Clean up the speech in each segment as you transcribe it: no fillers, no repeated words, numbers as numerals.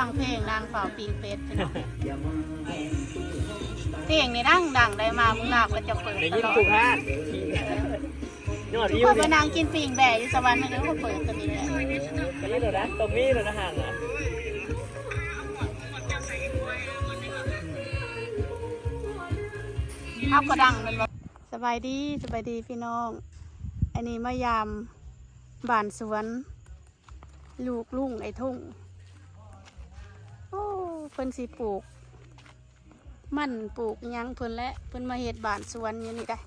ฟังเพลงนางเฝ้าปิงเป็ดพี่น้องเพลงนี่ดังได้มามึงลาบก็จะเปิด ได้ ต ยิน ลอด ถูกฮะยอดวิว พอไป เนี่ย นางกินปิงแบ่อยู่สวรรค์นั่นก็เปิดตัวนี้แหละ ก็เลยเดี๋ยวนะตรงนี้เลยนะห่างอ่ะ ข้าวก็ดังมันบ่สบายดีพี่น้องอันนี้มายามบ้านสวนลูกลุงไอ้ทุ่งโอ้เพิ่นสิปลูกมันปลูกหยังเพิ่นและเพิ่นมาเฮ็ดบ้านสวนอยู่นี่ได้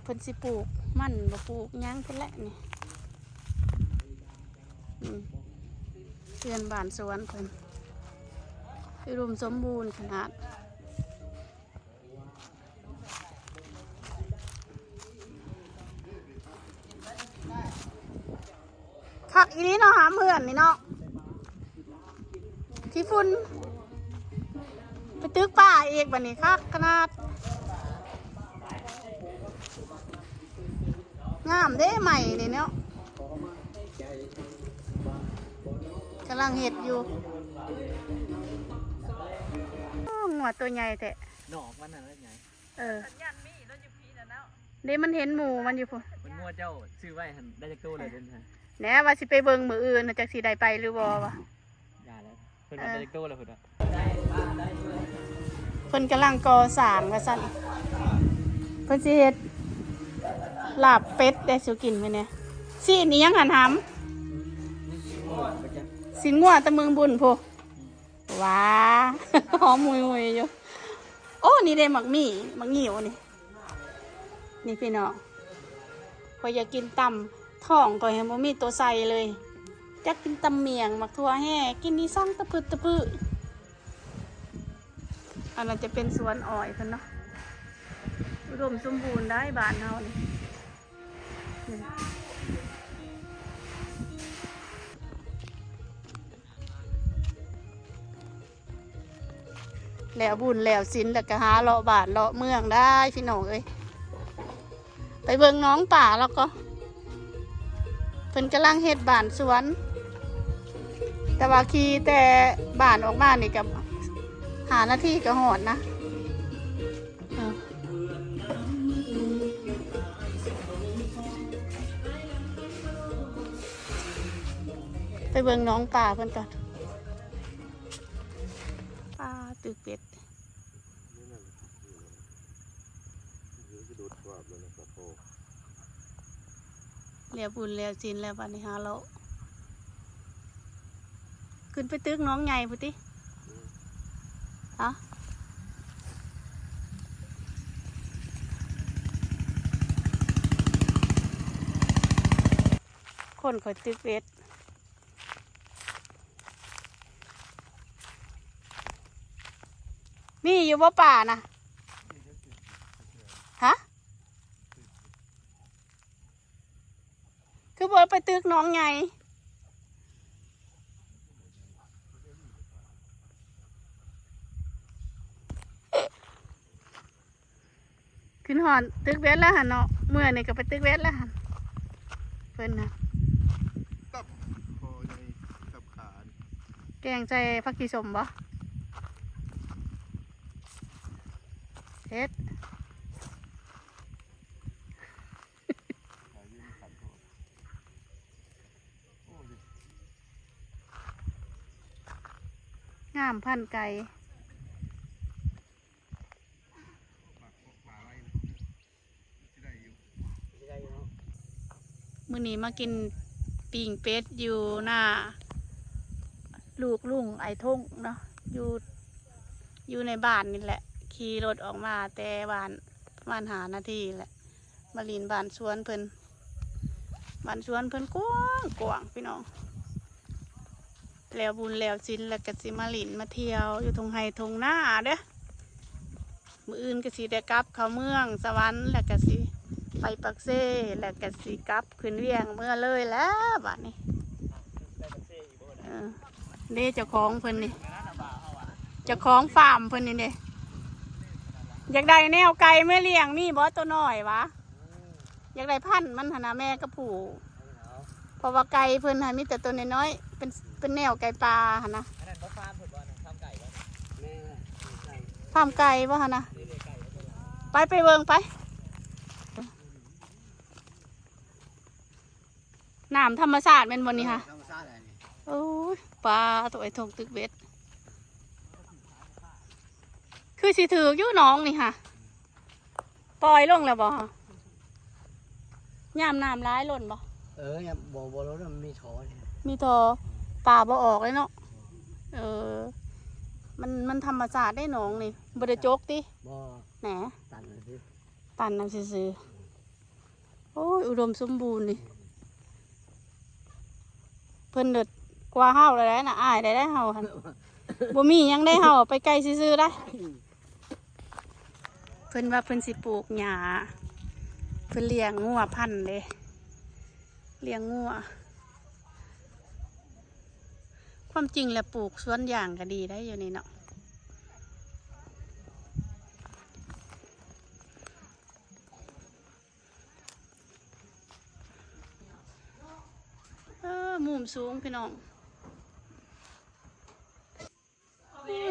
เพิ่นสิปลูกมันบ่ปลูกหยังเพิ่นและนี่เพื่อนบ้านสวนเพิ่นอุดมสมบูรณ์ขนาดคักอีนี้เนาะหาเพื่อนนี่เนาะที่ฝุ่นไปตึกป่าเอกบันนี้คักขนาดงามเด้ใหม่นี่เนาะกำลังเห็ดอยู่หัวตัวใหญ่แท้หนอกมันอะไรไงเด้มันเห็นหมูมันอยู่พุ่นมันงัวเจ้าซื้อไว้ได้จากตู้เลยเด่นฮะแหน่ว่าสิไปเบิ่งมืออื่นน่ะจักสิได้ไปหรือบ่วะอย่าแล้วเพิ่นได้จากตู้เลยเพิ่นอ่ะเพิ่นกำลังก่อสร้างว่าซั่นเพิ่นสิเฮ็ดลาบเป็ดได้สิกินมื้อนี้สินี่ยังหันหำสินงัวตะมึงบุญพุว้า หอมมุยๆอยู่โอ้นี่ได้หมักหมี่หมักหงิวนี่พี่น้องพอยอยากกินตำท้องก็เห็นบ่มีตัวใส่เลยจักกินตำเมียงหมักทั่วแห่กินนี่สั่งตะพึดตะพื้อันนั้นจะเป็นสวนอ้อยเพิ่นเนาะอุดมสมบูรณ์ได้บ้านเฮานี่แล้วบุญแล้วศิลแล้วก็หาเลาะบาทเลาะเมืองได้พี่น้องเอ้ยไปเบิ่งน้องป่าแล้วก็เพิ่นกำลังเฮ็ดบ้านสวนแต่ว่าขี่แต่บ้านออกมานี่กับหาหน้าที่ก็หอดนะไปเบิ่งน้องป่าเพิ่นก่อนป่าตึกเป็ดเรียบบุญเรียบจินแล้ววันนี้ฮาโลขึ้นไปตึกน้องไงพุติฮะคนคอยตึกเป็ดมีอยู่บ่ป่านะฮะคือบ่ไปตึกน้องไงขึ้นหอนตึกเวทแล้วหันเนาะเมื่อนี่ก็ไปตึกเวทแล้วหันเพิ่นนะตับคอใหญ่ตับขาแกงใจผักชีสมบ่เฮ็ดงามพันไก่มื้อนี้มากินปิ่งเป็ดอยู่หน้าลูกลุงไอ้ทุ่งเนาะอยู่ในบ้านนี่แหละขี่รถออกมาแต่บ้านประมาณ5 นาทีแหละมาลินบ้านสวนเพิ่นบ้านสวนเพิ่นกว้างพี่น้องแล้วบุญแล้วศิลแล้วก็สิมาลินมาเที่ยวอยู่ทงไฮทงหน้าเด้อมื้ออื่นก็สิได้กลับเข้าเมืองสวรรค์แล้วก็สิไปปักเซ่แล้วก็สิกลับขึ้นเวียงเมื่อเลยแล้วบัดนี้เด้เจ้าของเพิ่นนี่เจ้าของฟาร์มเพิ่นนี่เด้อยากได้แนวไก่เมื่อเลี้ยงมีบ่ตัวน้อยวะอยากได้พันธุ์มันหนาแม่กระผู เพราะว่าไก่เพิ่นให้มีแต่ตัวน้อยๆเป็นแนวไก่ปลาหั่นนะ อันนั้นบ่ฟาร์มเพิ่นบ่นะฟาร์มไก่บ่แม่ไก่ ฟาร์มไก่บ่หั่นนะ นี่ไก่ ไปเบิ่งไปน้ำธรรมชาติแม่นบ่นี่ค่ะ ธรรมชาติอะไรนี่ โอ้ยปลาตัวไอ้ทงตึกเบ็ดคือสิถืออยู่น้องนี่ค่ะปล่อยลงแล้วบ่ค่ะยามน้ำร้ายหล่นบ่ เนี่ยบ่รถมันมีถอเนี่ย มีทอป่าบ่ออกเลยเนาะมันธรรมชาติได้หนองนี่บ่ได้จกติ บ่ แหน ตันเลยสิ ตันน้ำซื่อๆโอ้ยอุดมสมบูรณ์นี่เพิ่นเด็ดกว่าเฮาเลยนะอ้ายได้เฮาหั่นบ่มีหยังได้เฮาไปไกลซื่อๆได้เพิ่นว่าเพิ่นสิปลูกหญ้าเพิ่นเลี้ยงงัวพันธุ์เด้เลี้ยงงัวความจริงแล้วปลูกสวนยางก็ดีได้อยู่นี่เนาะมุมสูงพี่น้อง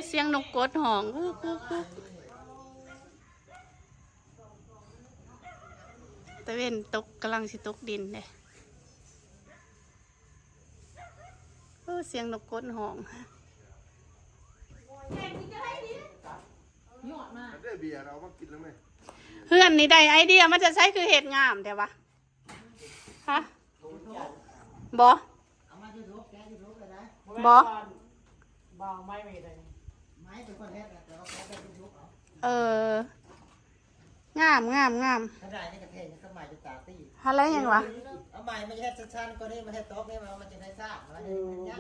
เสียงนกกดห้องกุ๊กตะเวนตกกำลังสิตกดินเลยเสียงนกกดห้อง ได้เบียร์เรามากินแล้วไหม เพื่อนนี่ได้ไอเดียมันจะใช้คือเห็ดงามแต่ว่าฮะบอ บอ บ่าวไม่มีเลย งาม ถ้าได้นี่กระเทยนี่ก็หมายจะตาตี อะไรยังวะ เอาใหม่ไม่ใช่ชั้นๆก็นี่มันให้โต๊ะนี่มันจะได้ทราบมัน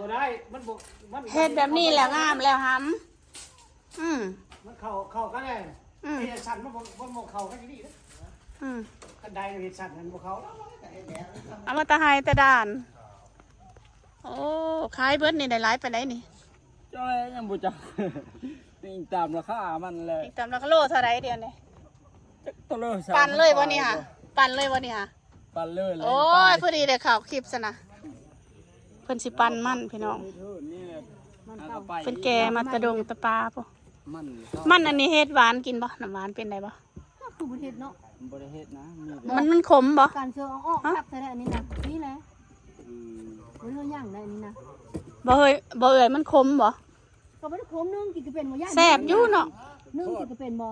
บ่ได้มันบ่มัน เห็ดแบบนี้แหละงามแล้วฮัมมันเข้ากันเลยเห็ดสันมันบ่เข้ากันที่นี่นะ กันไดเห็ดสันมันบ่เข้า เอามาตะไฮตะด่าน โอ้ขายเบิร์ดนี่ได้หลายไปไหนนี่ จ้อยยังบ่จักนี่ตามราคามันแหละ อีกตามราคาโลเท่าไรเดียวนี่ ตัวเลย ปั่นเลยวันนี้ค่ะปั่นเลยวันนี้ค่ะ ปั่นเลย โอ้ยพอดีได้ข่าวคลิปซะนะเพิ่นสิปั่นมันพี่น้อง นี่แหละ เป็นแกมาตะดงตะปาปะ มัน มันอันนี้เฮ็ดหวานกินบ่น้ำหวานเป็นไดบ่ คือประเทศเนาะ บ่ได้เฮ็ดนะมีแต่ มันขมบ่ การเชื่อออกครับแต่อันนี้นะนี่แหละเฮ้ยย่างได้อันนี้นะ บ่เอ่ยมันขมบ่ ก็ไม่ได้โค้งนึ่งกินกระเป็นบ่ย่าง แซ่บอยู่เนาะ นึ่งกินกระเป็นบ่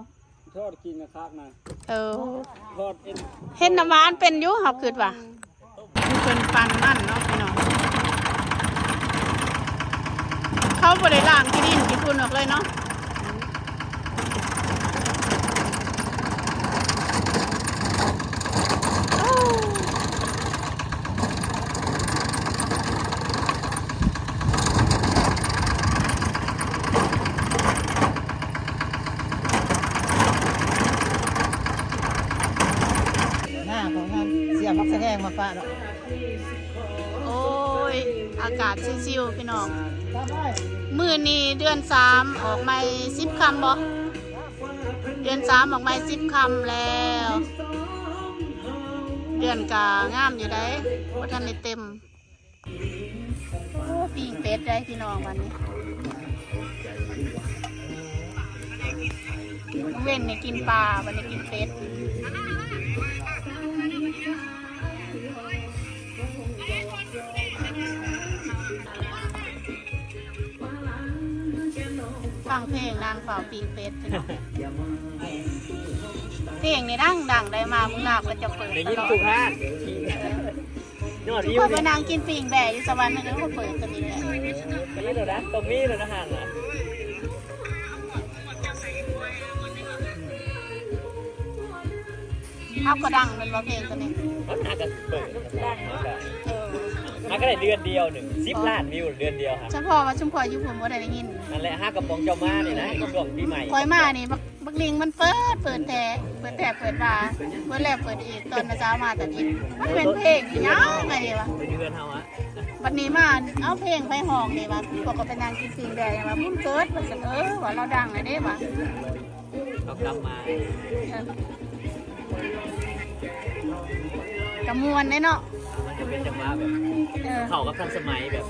ทอดกินนะครับนะ ทอดเอ็น เฮ็ดน้ำหวานเป็นอยู่เฮาคิดว่ามีเพิ่นปั่นมันเนาะพี่น้องเขาบ่ได้ล้างที่ดินที่พุ่นออกเลยเนาะหน้าของมันเสียมักแสดงมาฟ้าเนาะ โอ้ยอากาศชิวๆพี่น้อง ตามไป มื้อนี้เดือน3ออกมา10 คำบ่เดือน3ออกมา10 คำแล้ว เดือนกางามอยู่ได้บ่ทันได้เต็มโอ้ปิ้งเป็ดได้พี่น้องวันนี้เว้นนี่กินปลาวันนี้กินเป็ดฟังเพลงนางเฝ้าปิ้งเป็ดพี่น้องเพลงนี่ดังได้มามึงลาบก็จะเปิด ได้ ต ยิน ลอด ถูกฮะยอด ทุก วิว คน ดิ ไปนางกินปิ่งแบะอยู่สวรรค์นั่นก็เปิดตัวนี้แหละ ก็เลยเดี๋ยวนะตรงนี้เลยนะห่างอ่ะ เอาก็ดังเป็นว่าเพลงตัวนี้ มันหากันเปิดมันก็ได้เดือนเดียว10 ล้านวิวเดือนเดียวค่ะ เฉพาะว่าชุมพรอยู่ผมบ่ได้ยิน นั่นแหละ5กระป๋องเจ้ามานี่นะช่วงปีใหม่ คอยมานี่บักลิงมันเปิดแท้เปิดว่าเปิดแล้วเปิดอีกตอนเช้ามาแต่นี้มันเป็นเพลงอีหยังไงนี่วะ เป็นเดือนเฮาอะ วันนี้มาเอาเพลงไปห้องนี่วะพวกก็ไปนางกินปิ่งแบะว่ามุ่นเกิดว่าซั่นว่าเราดังเลยเด้วะ เอากลับมา กระมวลเด้เนาะ มันจะเป็น เป็นจังหวะแบบ เออ เข้ากับทันสมัยแบบ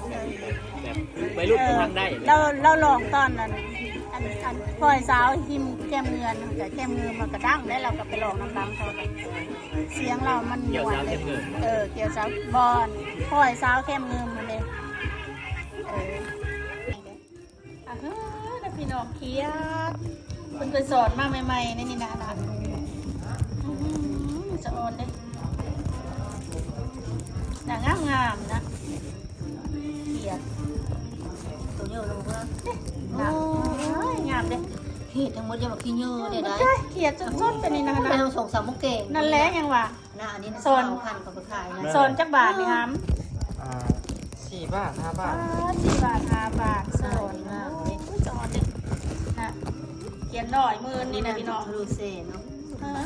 วัยรุ่นก็ทำได้ เราลองตอนนั้นอันพ่อยสาวหิมแก้มเงินกับแก้มเงินมันก็ดังแล้วเราก็ไปลองน้ำดังเขาแบบเสียงเรามัน เกี่ยว หวา สาวน เล เต็ ย มเงิน เกี่ยวสาวบอลพ่อยสาวแก้มเงินมันเลยเฮ้ยนะพี่น้องเคียดคุณไปสอนมาใหม่ๆนี่นะจะอ่อนเด้น่างามนะเคียด ตัวเยอะลงว่า โอ้ยงามเด้ เห็ดทั้งหมดยังมาขี้เยอะเด้ได้ เขียดจนเป็นนี่นะ ไปเอาส่งสามโมงเก่ง นั่นแหละยังวะ นะอันนี้นะ โซน พันกับขายนะ โซนจักบาทนี่ฮัม 4 บาท 5 บาท 4 บาท 5 บาทโซนนะโซนนี่นะเขียนหน่อยมือนี่นะพี่น้อง รูเซ่เนาะ ฮะ